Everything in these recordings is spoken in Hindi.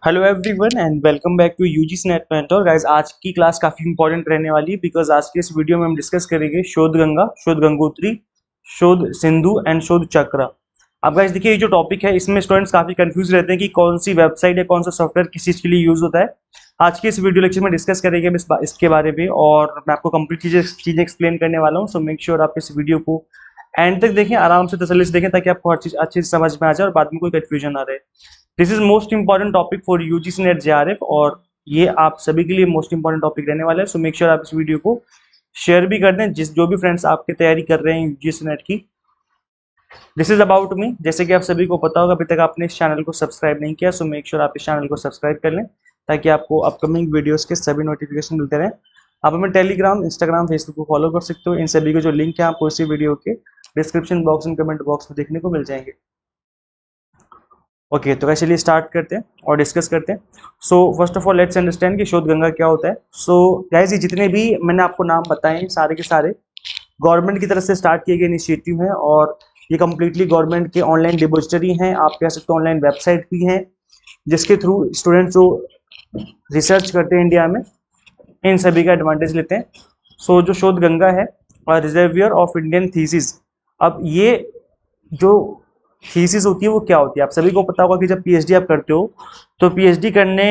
Hello everyone and welcome back to UGC NET mentor guys. आज की क्लास काफी इंपॉर्टेंट रहने वाली है बिकॉज आज के इस वीडियो में हम डिस्कस करेंगे शोध गंगा, शोध गंगोत्री, शोध सिंधु एंड शोध चक्र। अब गाइस देखिए, ये जो टॉपिक है इसमें स्टूडेंट्स काफी कंफ्यूज रहते हैं कि कौन सी वेबसाइट या कौन सा सॉफ्टवेयर किस चीज के लिए यूज होता है। आज के इस वीडियो लेक्चर में डिस्कस करेंगे इसके बारे में और मैं आपको कंप्लीट चीजें एक्सप्लेन करने वाला हूँ। सो मेक श्योर आप इस वीडियो को एंड तक देखें, आराम से तसल्ली से देखें ताकि आपको हर चीज अच्छे से समझ में आ जाए और बाद में कोई कंफ्यूजन ना रहे। This is most important topic for UGC net JRF और ये आप सभी के लिए मोस्ट इंपॉर्टेंट टॉपिक रहने वाला है। सो मेक श्योर आप इस वीडियो को शेयर भी कर दें जो भी फ्रेंड्स आपकी तैयारी कर रहे हैं यूजीसी नेट की। This is about me. जैसे कि आप सभी को पता होगा, अभी तक आपने इस चैनल को सब्सक्राइब नहीं किया, सो मेक श्योर आप इस चैनल को सब्सक्राइब कर लें ताकि आपको अपकमिंग वीडियोस के सभी नोटिफिकेशन मिलते रहें। आप हमें टेलीग्राम, इंस्टाग्राम, फेसबुक को फॉलो कर सकते हो। इन सभी के जो लिंक है आपको इसी वीडियो के description box and comment box में देखने को मिल जाएंगे। ओके तो कैसे चलिए स्टार्ट करते हैं और डिस्कस करते हैं। So first of all let's understand कि शोध गंगा क्या होता है। सो गाइस, ये जितने भी मैंने आपको नाम बताए हैं सारे के सारे गवर्नमेंट की तरफ से स्टार्ट किए गए इनिशिएटिव हैं और ये कम्प्लीटली गवर्नमेंट के ऑनलाइन डिपोजिटरी हैं, आप कह सकते हो ऑनलाइन वेबसाइट भी हैं जिसके थ्रू स्टूडेंट्स जो रिसर्च करते हैं इंडिया में इन सभी का एडवांटेज लेते हैं। सो जो शोध गंगा है रिजर्वियर ऑफ इंडियन थीसिस। अब ये जो थीसिस होती है वो क्या होती है, आप सभी को पता होगा कि जब पीएचडी आप करते हो तो पीएचडी करने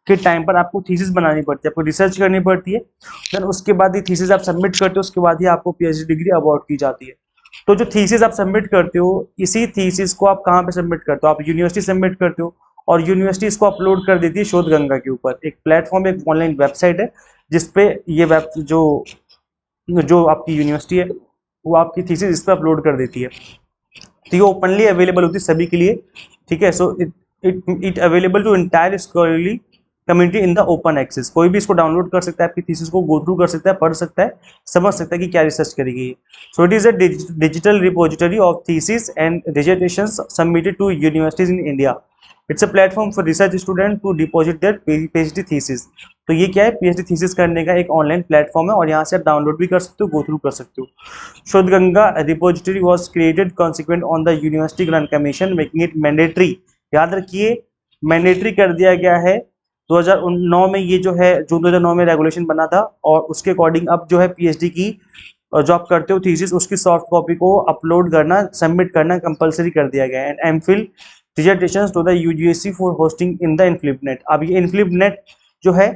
के टाइम पर आपको थीसिस बनानी पड़ती है, आपको रिसर्च करनी पड़ती है। देन उसके बाद ये थीसिस आप सबमिट करते हो, उसके बाद ही आपको पीएचडी डिग्री अवार्ड की जाती है। तो जो थीसिस आप सबमिट करते हो, इसी थीसिस को आप कहाँ पे सबमिट करते हो, आप यूनिवर्सिटी सबमिट करते हो और यूनिवर्सिटी इसको अपलोड कर देती है शोध गंगा के ऊपर। एक प्लेटफॉर्म, एक ऑनलाइन वेबसाइट है जिसपे ये वेब जो आपकी यूनिवर्सिटी है वो आपकी थीसिस इस पर अपलोड कर देती है। तो ये ओपनली अवेलेबल होती है सभी के लिए, ठीक है। So it available to entire scholarly community in the open access. कोई भी इसको डाउनलोड कर सकता है, आपकी थीसिस को गो थ्रू कर सकता है, पढ़ सकता है, समझ सकता है कि क्या रिसर्च करेगी। So it is a digital repository of thesis and dissertations submitted to universities in India. It's a platform for research student to deposit their PhD thesis. तो ये क्या है, पीएचडी थीसिस करने का एक ऑनलाइन प्लेटफॉर्म है और यहाँ से आप डाउनलोड भी कर सकते हो, गो थ्रू कर सकते हो। शोध Ganga repository was created consequent on the university grant commission making it mandatory. याद रखिए, मैंडेटरी कर दिया गया है 2009 में। ये जो है जून 2009 में रेगुलेशन बना था और उसके अकॉर्डिंग अब जो है पीएचडी की जो आप करते हो थीसिस उसकी सॉफ्ट कॉपी को अपलोड करना, सबमिट करना कंपलसरी कर दिया गया है। And MPhil dissertations to the UGC for hosting in the INFLIBNET. अब ये इनफ्लिपनेट जो है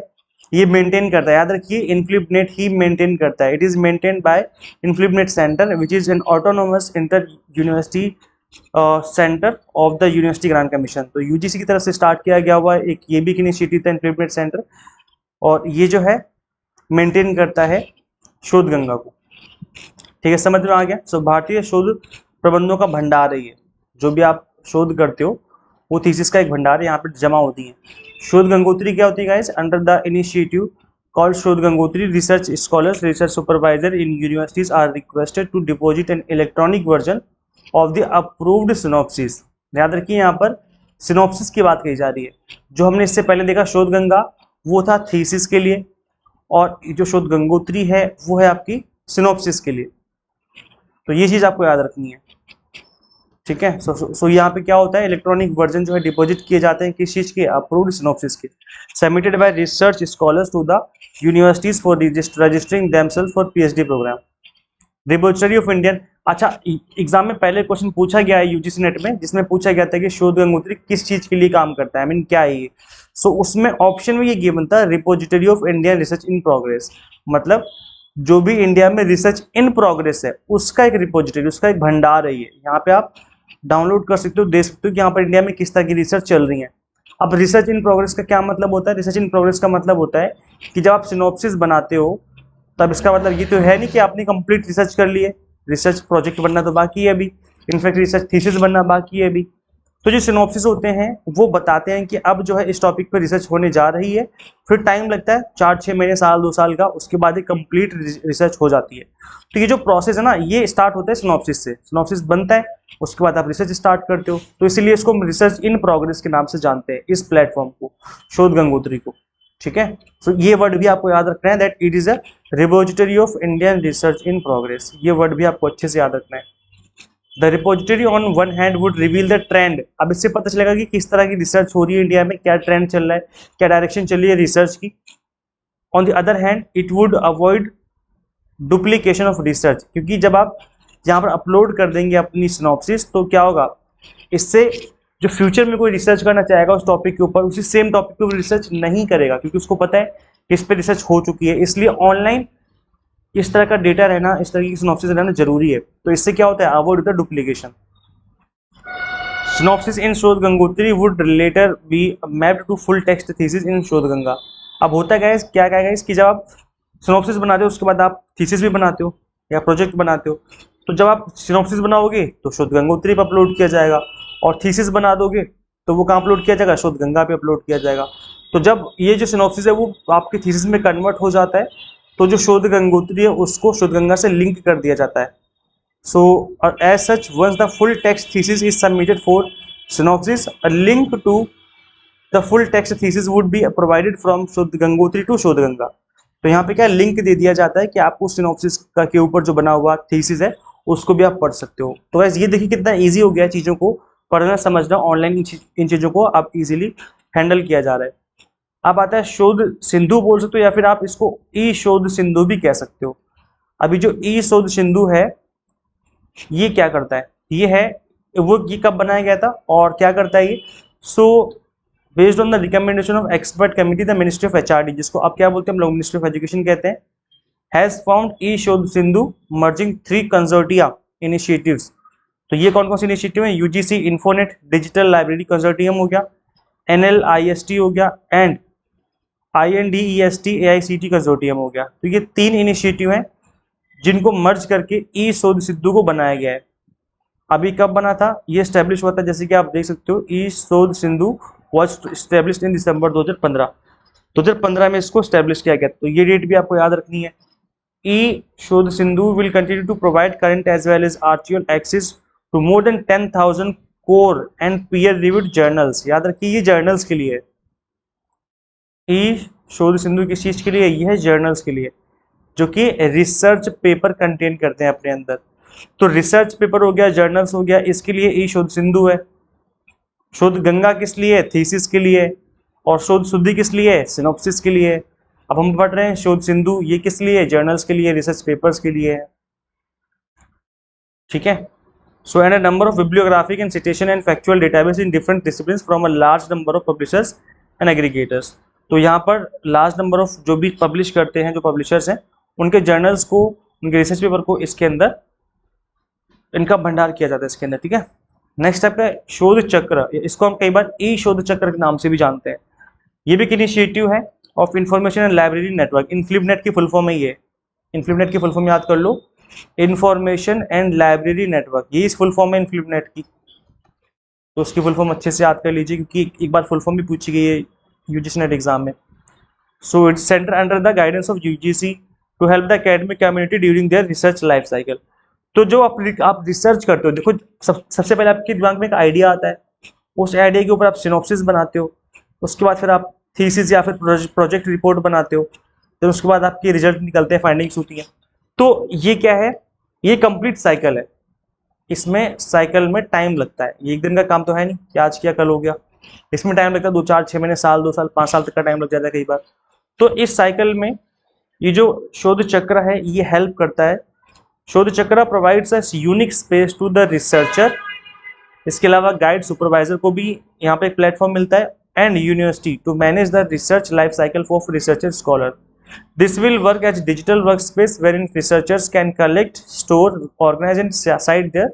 ये मेंटेन करता है, याद रखिए इनफ्लिपनेट ही मेंटेन करता है। It is maintain by INFLIBNET centre which is an autonomous inter university centre of the university grant commission. तो यूजीसी की तरफ से स्टार्ट किया गया हुआ एक ये भी इनिशिएटिव था इनफ्लिपनेट सेंटर, और ये जो है मेंटेन करता है शोध गंगा को। ठीक है, समझ में आ गया। सो भारतीय शोध प्रबंधों का भंडार है ये, जो भी आप शोध करते हो वो थीसिस का एक भंडार है, यहाँ पे जमा होती है। शोध गंगोत्री क्या होती है guys, under the initiative called Shodh Gangotri research scholars, research supervisor in universities are requested to deposit an electronic version of the approved synopsis. याद रखिए यहाँ पर सिनॉप्सिस की बात कही जा रही है। जो हमने इससे पहले देखा शोध गंगा वो था थीसिस के लिए, और जो शोध गंगोत्री है वो है आपकी सिनॉप्सिस के लिए। तो ये चीज आपको याद रखनी है, ठीक है। सो यहाँ पे क्या होता है, इलेक्ट्रॉनिक वर्जन जो है डिपॉजिट किए जाते हैं किस चीज के, अप्रूव्ड सिनॉप्सिस के, submitted by research scholars to the universities for registering themselves for PhD program. Repository of Indian. अच्छा, एग्जाम में पहले क्वेश्चन पूछा गया है यूजीसी नेट में जिसमें पूछा गया था कि शोध गंगोत्री किस चीज के लिए काम करता है, आई मीन क्या है ये। सो उसमें ऑप्शन में ये गिवन था repository of Indian research in progress, मतलब जो भी इंडिया में रिसर्च इन प्रोग्रेस है उसका एक रिपोजिटरी, उसका एक भंडार है ये। यहाँ पे आप डाउनलोड कर सकते हो, देख सकते हो कि यहाँ पर इंडिया में किस तरह की रिसर्च चल रही है। अब रिसर्च इन प्रोग्रेस का क्या मतलब होता है, रिसर्च इन प्रोग्रेस का मतलब होता है कि जब आप सिनॉप्सिस बनाते हो तब इसका मतलब ये तो है नहीं कि आपने कंप्लीट रिसर्च कर ली है, रिसर्च प्रोजेक्ट बनना तो बाकी है अभी, इनफैक्ट रिसर्च थीसिस बनना बाकी है अभी। तो जो सिनॉप्सिस होते हैं वो बताते हैं कि अब जो है इस टॉपिक पर रिसर्च होने जा रही है, फिर टाइम लगता है 4-6 महीने, साल 2 साल का, उसके बाद ही कंप्लीट रिसर्च हो जाती है। तो ये जो प्रोसेस है ना, ये स्टार्ट होता है सिनॉप्सिस से। सिनॉप्सिस बनता है, उसके बाद आप रिसर्च स्टार्ट करते हो, तो इसीलिए इसको हम रिसर्च इन प्रोग्रेस के नाम से जानते हैं, इस प्लेटफॉर्म को, शोध गंगोत्री को, ठीक है। सो ये वर्ड भी आपको याद रखना है, that it is a repository of Indian research in progress. ये वर्ड भी आपको अच्छे से याद रखना है। The repository on one hand would reveal the trend. अब इससे पता चलेगा कि किस तरह की रिसर्च हो रही है इंडिया में, क्या ट्रेंड चल रहा है, क्या डायरेक्शन चल रही है रिसर्च की। On the other hand it would avoid duplication of research, क्योंकि जब आप यहाँ पर अपलोड कर देंगे अपनी सिनॉप्सिस तो क्या होगा, इससे जो फ्यूचर में कोई रिसर्च करना चाहेगा उस टॉपिक के ऊपर, उसी सेम टॉपिक के ऊपर रिसर्च नहीं करेगा, क्योंकि उसको पता है कि इस पर रिसर्च हो चुकी है। इसलिए ऑनलाइन इस तरह का डेटा रहना, इस तरह की सिनॉप्सिस रहना जरूरी है। तो इससे क्या होता है, अवॉइड होता है duplication. Synopsis in Shodh Gangotri would later be mapped to full text thesis in Shodh Ganga. अब होता क्या है, क्या क्या है कि जब आप सिनॉप्सिस बनाते हो उसके बाद आप थीसिस भी बनाते हो या प्रोजेक्ट बनाते हो, तो जब आप सिनॉप्सिस बनाओगे तो शोध गंगोत्री पर अपलोड किया जाएगा, और थीसिस बना दोगे तो वो कहाँ अपलोड किया जाएगा, शोध गंगा पे अपलोड किया जाएगा। तो जब ये जो सिनॉप्सिस है वो आपके थीसिस में कन्वर्ट हो जाता है, तो जो शोध गंगोत्री है उसको शोध गंगा से लिंक कर दिया जाता है। So as such once the full text thesis is submitted for synopsis, a link to the full text thesis would be provided from Shodh Gangotri to शोध गंगा। तो यहाँ पे क्या लिंक दे दिया जाता है कि आपको सिनॉप्सिस का के ऊपर जो बना हुआ थीसिस है उसको भी आप पढ़ सकते हो। तो वैसे ये देखिए कितना इजी हो गया चीज़ों को पढ़ना समझना, ऑनलाइन इन चीज़ों को आप इजीली हैंडल किया जा रहा है। अब आता है शोध सिंधु बोल सकते हो, या फिर आप इसको ई शोध सिंधु भी कह सकते हो। अभी जो ई शोध सिंधु है ये क्या करता है, ये है वो ये कब बनाया गया था और क्या करता है ये। So based on the recommendation of expert committee the ministry of HRD, जिसको अब क्या बोलते हैं हम लोग, मिनिस्ट्री ऑफ एजुकेशन कहते हैं, has found E Shodh Sindhu merging 3 consortia initiatives. तो ये कौन कौन से इनिशिएटिव है, यूजीसी इन्फोनेट डिजिटल लाइब्रेरी कंसोर्टियम हो गया, एनएलआईएसटी हो गया, एंड आईएनडीईएसटी एआईसीटी कंसोर्टियम हो गया। तो ये 3 इनिशिएटिव हैं जिनको मर्ज करके ई शोध सिंधु को बनाया गया है। अभी कब बना था, ये स्टैब्लिश हुआ था, जैसे कि आप देख सकते हो ई शोध सिंधु वॉज स्टैब्लिश्ड इन दिसंबर 2015 में इसको स्टैब्लिश किया गया। तो ये डेट भी आपको याद रखनी है। E Shodh Sindhu will continue to provide current as well as archival access to more than 10,000 core and peer reviewed journals. याद रखिए ये जर्नल्स के लिए, ई शोध सिंधु किस चीज के लिए, ये है जर्नल्स के लिए जो कि रिसर्च पेपर कंटेन करते हैं अपने अंदर। तो रिसर्च पेपर हो गया, जर्नल्स हो गया, इसके लिए ई शोध सिंधु है। शोध गंगा किस लिए है, थीसिस के लिए, और शोध शुद्धि किस लिए है, सिनॉप्सिस के लिए। अब हम पढ़ रहे हैं शोध सिंधु, ये किस लिए है, जर्नल्स के लिए, रिसर्च पेपर्स के लिए है। ठीक है। So and a number of bibliographic and citation and factual database in different disciplines from a large number of publishers and aggregators. तो यहाँ पर लार्ज नंबर ऑफ जो भी पब्लिश करते हैं, जो पब्लिशर्स हैं, उनके जर्नल्स को, उनके रिसर्च पेपर को इसके अंदर इनका भंडार किया जाता है इसके अंदर। ठीक है। नेक्स्ट आपका शोध चक्र, इसको हम कई बार ई शोध चक्र के नाम से भी जानते हैं। ये भी एक इनिशिएटिव है of information and library network. INFLIBNET की फुल फॉर्म है ये, इन्फ्लिबनेट की फुल फॉर्म याद कर लो, इंफॉर्मेशन एंड लाइब्रेरी नेटवर्क, ये इस फुल फॉर्म है इन्फ्लिबनेट की। तो उसकी फुल फॉर्म अच्छे से याद कर लीजिए, क्योंकि एक बार फुल फॉर्म भी पूछी गई है यूजीसी नेट एग्जाम में। So it's centre under the guidance of UGC to help the academic community during their research life cycle. तो जो आप रिसर्च करते हो, देखो सबसे पहले आपके दिमाग में एक आइडिया आता है, उस आइडिया के ऊपर आप सिनॉप्सिस बनाते हो, उसके बाद फिर आप थीसिस या फिर प्रोजेक्ट रिपोर्ट बनाते हो, फिर उसके बाद आपके रिजल्ट निकलते हैं, फाइंडिंग्स होती हैं। तो ये क्या है, ये कंप्लीट साइकिल है। इसमें साइकिल में टाइम लगता है, ये एक दिन का काम तो है नहीं कि आज किया कल हो गया। इसमें टाइम लगता है 2, 4, 6 महीने, साल, 2 साल, 5 साल तक का टाइम लग जाता है कई बार। तो इस साइकिल में ये जो शोध चक्र है ये हेल्प करता है। Shodh Chakra provides a unique space to the researcher. इसके अलावा गाइड सुपरवाइजर को भी यहाँ पे एक प्लेटफॉर्म मिलता है, and university to manage the research life cycle of researcher scholar. This will work as digital work space wherein researchers can collect, store, organise and cite their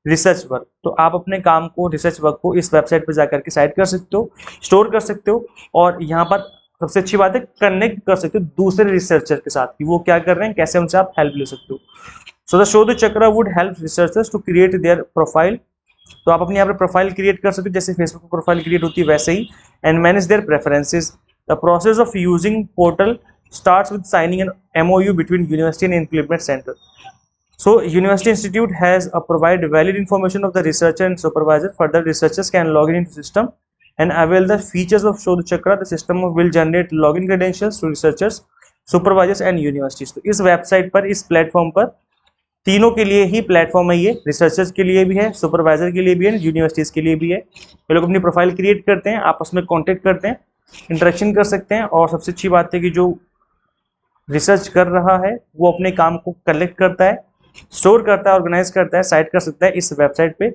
research work. तो आप अपने काम को, रिसर्च वर्क को इस वेबसाइट पर जाकर के साइट कर सकते हो, स्टोर कर सकते हो, और यहाँ पर सबसे अच्छी बात है कनेक्ट कर सकते हो दूसरे रिसर्चर के साथ कि वो क्या कर रहे हैं, कैसे उनसे आप हेल्प ले सकते हो। सो the Shodh Chakra would help researchers to create their profile. तो आप अपनी यहाँ पर प्रोफाइल क्रिएट कर सकते हो, जैसे फेसबुक पर प्रोफाइल क्रिएट होती है वैसे ही, and manage their preferences. The process of using portal starts with signing an MOU between university and implement center. So University Institute has provide valid information of the researcher and supervisor. Further researchers can log in into system and avail the features of Shodh Chakra. The system will generate login credentials to researchers, supervisors and universities. तो इस वेबसाइट पर, इस प्लेटफॉर्म पर तीनों के लिए ही प्लेटफॉर्म है, ये रिसर्चर्स के लिए भी है, सुपरवाइजर के लिए भी है, यूनिवर्सिटीज के लिए भी है। ये लोग अपनी प्रोफाइल क्रिएट करते हैं, आपस में कॉन्टेक्ट करते हैं, इंटरेक्शन कर सकते हैं। और सबसे अच्छी बात है कि जो रिसर्च कर रहा है वो अपने काम को कलेक्ट करता है, स्टोर करता है, ऑर्गेनाइज करता है, साइट कर सकता है इस वेबसाइट पे,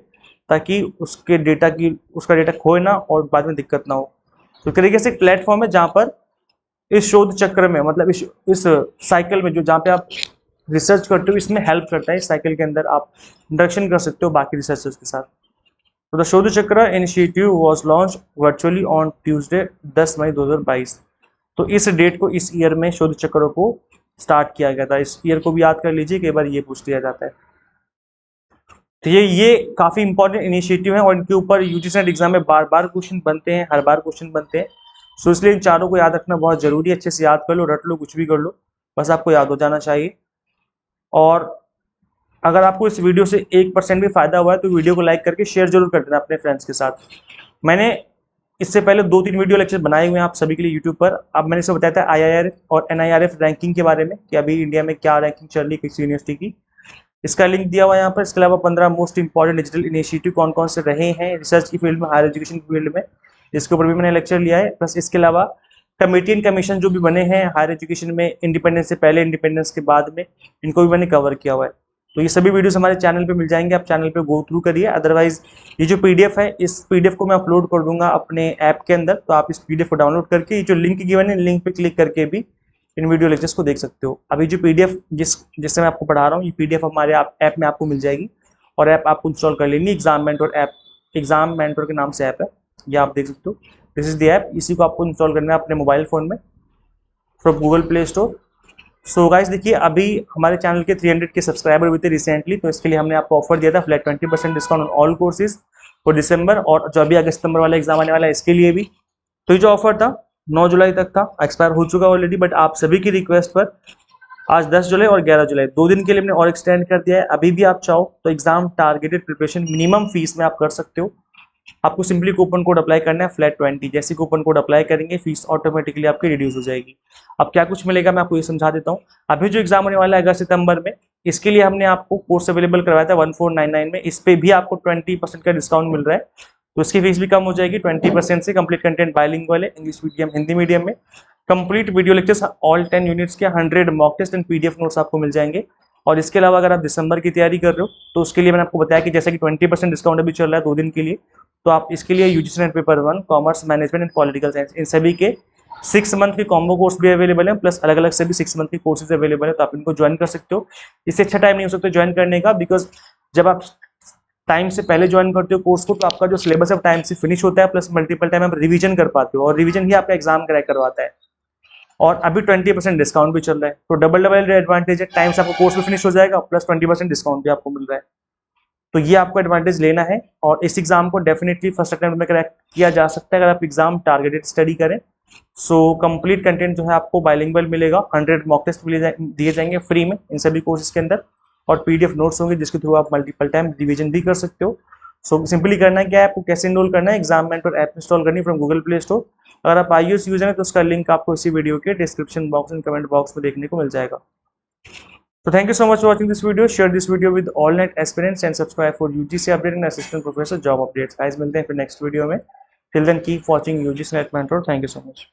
ताकि उसका डेटा खोए ना और बाद में दिक्कत ना हो। तो एक तरीके से एक प्लेटफॉर्म है जहाँ पर इस शोध चक्र में, मतलब इस साइकिल में, जो जहाँ पे आप रिसर्च करते हो, इसमें हेल्प करता है। इस साइकिल के अंदर आप इंटरेक्शन कर सकते हो बाकी रिसर्चर्स के साथ। तो द शोध चक्र initiative was launch virtually on Tuesday 10 मई 2022। तो इस डेट को इस ईयर में शोध चक्र को स्टार्ट किया गया था। इस ईयर को भी याद कर लीजिए, कई बार ये पूछ लिया जाता है। तो ये काफी इंपॉर्टेंट इनिशिएटिव है और इनके ऊपर यूजीसी नेट एग्जाम में बार बार क्वेश्चन बनते हैं, हर बार क्वेश्चन बनते हैं। सो इसलिए इन चारों को याद रखना बहुत जरूरी है। अच्छे से याद कर लो, रट लो, कुछ भी कर लो, बस आपको याद हो जाना चाहिए। और अगर आपको इस वीडियो से 1% भी फायदा हुआ है तो वीडियो को लाइक करके शेयर जरूर कर देना अपने फ्रेंड्स के साथ। मैंने इससे पहले 2-3 वीडियो लेक्चर बनाए हुए हैं आप सभी के लिए यूट्यूब पर। अब मैंने इसमें बताया था IIRF और NIRF रैंकिंग के बारे में कि अभी इंडिया में क्या रैंकिंग चल रही है किसी यूनिवर्सिटी की। इसका लिंक दिया हुआ है यहाँ पर। इसके अलावा 15 मोस्ट इंपॉर्टेंट डिजिटल इनिशिएटिव कौन कौन से रहे हैं रिसर्च की फील्ड में, हायर एजुकेशन की फील्ड में, इसके ऊपर भी मैंने लेक्चर लिया है। प्लस इसके अलावा कमेटी एंड कमीशन जो भी बने हैं हायर एजुकेशन में, इंडिपेंडेंस से पहले, इंडिपेंडेंस के बाद में, इनको भी मैंने कवर किया हुआ है। तो ये सभी वीडियोस हमारे चैनल पे मिल जाएंगे, आप चैनल पे गो थ्रू करिए। अदरवाइज ये जो PDF है, इस PDF को मैं अपलोड कर दूंगा अपने ऐप के अंदर, तो आप इस PDF को डाउनलोड करके ये जो लिंक गिवन है, लिंक पे क्लिक करके भी इन वीडियो लेक्चर्स को देख सकते हो। अभी जो PDF जिससे मैं आपको पढ़ा रहा हूँ, ये PDF हमारे ऐप में आपको मिल जाएगी और ऐप आपको इंस्टॉल कर लेनी। Exam mentor app, exam mentor के नाम से ऐप है, ये आप देख सकते हो। दिस इज द ऐप, इसी को आपको इंस्टॉल करना है अपने मोबाइल फोन में from Google play store. So guys देखिए, अभी हमारे चैनल के 300 के सब्सक्राइबर हुए थे रिसेंटली, तो इसके लिए हमने आपको ऑफर दिया था flat 20% discount on all courses for December, और जो अभी अगस्त सितंबर वाला एग्जाम आने वाला है इसके लिए भी। तो ये जो ऑफर था 9 जुलाई तक था, एक्सपायर हो चुका ऑलरेडी, बट आप सभी की रिक्वेस्ट पर आज 10 जुलाई और 11 जुलाई 2 दिन के लिए हमने और एक्सटेंड कर दिया है। अभी भी आप चाहो तो exam targeted preparation minimum fees में आप कर सकते हो। आपको सिंपली कूपन कोड अप्लाई करना है फ्लैट 20। जैसे कूपन कोड अप्लाई करेंगे फीस ऑटोमेटिकली आपकी रिड्यूस हो जाएगी। अब क्या कुछ मिलेगा मैं आपको ये समझा देता हूँ। अभी जो एग्जाम होने वाला है अगस्त सितंबर में, इसके लिए हमने आपको कोर्स अवेलेबल करवाया था 1499 में। इस पे भी आपको 20% का डिस्काउंट मिल रहा है, तो इसकी फीस भी कम हो जाएगी 20% से। कंप्लीट कंटेंट बाइलिंगुअल है, इंग्लिश मीडियम, हिंदी मीडियम में। Complete video lectures all 10 units के 100 mock test and PDF notes आपको मिल जाएंगे। और इसके अलावा अगर आप दिसंबर की तैयारी कर रहे हो तो उसके लिए मैंने आपको बताया कि जैसा कि 20% डिस्काउंट अभी चल रहा है 2 दिन के लिए, तो आप इसके लिए UGC NET paper 1 commerce management and political science, इन सभी के 6 मंथ के कॉम्बो कोर्स भी अवेलेबल है, प्लस अलग अलग से भी 6 मंथ के कोर्सेज अवेलेबल है, तो आप इनको ज्वाइन कर सकते हो। इससे अच्छा टाइम नहीं हो सकता ज्वाइन करने का, बिकॉज जब आप टाइम से पहले ज्वाइन करते हो कोर्स को तो आपका जो सिलेबस है टाइम से फिनिश होता है, प्लस मल्टीपल टाइम आप रिवीजन कर पाते हो, और रिवीजन ही आपका एग्जाम क्रैक करवाता है। और अभी 20% डिस्काउंट भी चल रहा है, तो डबल डबल एडवांटेज है। टाइम से आपको कोर्स भी फिनिश हो जाएगा, प्लस 20% डिस्काउंट भी आपको मिल रहा है। तो ये आपको एडवांटेज लेना है, और इस एग्जाम को डेफिनेटली फर्स्ट अटेम्प्ट में क्रैक किया जा सकता है अगर आप एग्जाम टारगेटेड स्टडी करें। सो कंप्लीट कंटेंट जो है आपको बाइलिंगुअल मिलेगा, 100 मॉक टेस्ट दिए जाएंगे फ्री में इन सभी कोर्सेज के अंदर, और PDF नोट्स होंगे जिसके थ्रू आप मल्टीपल टाइम रिवीजन भी कर सकते हो। सो सिंपली करना है क्या है, आपको कैसे इनरोल करना है, एग्जाम मेंटर ऐप इंस्टॉल करनी फ्रॉम गूगल प्ले स्टोर। अगर आप iOS यूजर हैं तो उसका लिंक आपको इसी वीडियो के description box and comment box में देखने को मिल जाएगा। So thank you so much for watching this video. Share this video with all net aspirants and subscribe for UGC update and assistant professor job updates. Guys, मिलते हैं फिर next video में. Till then keep watching UGC Net Mentor. Thank you so much.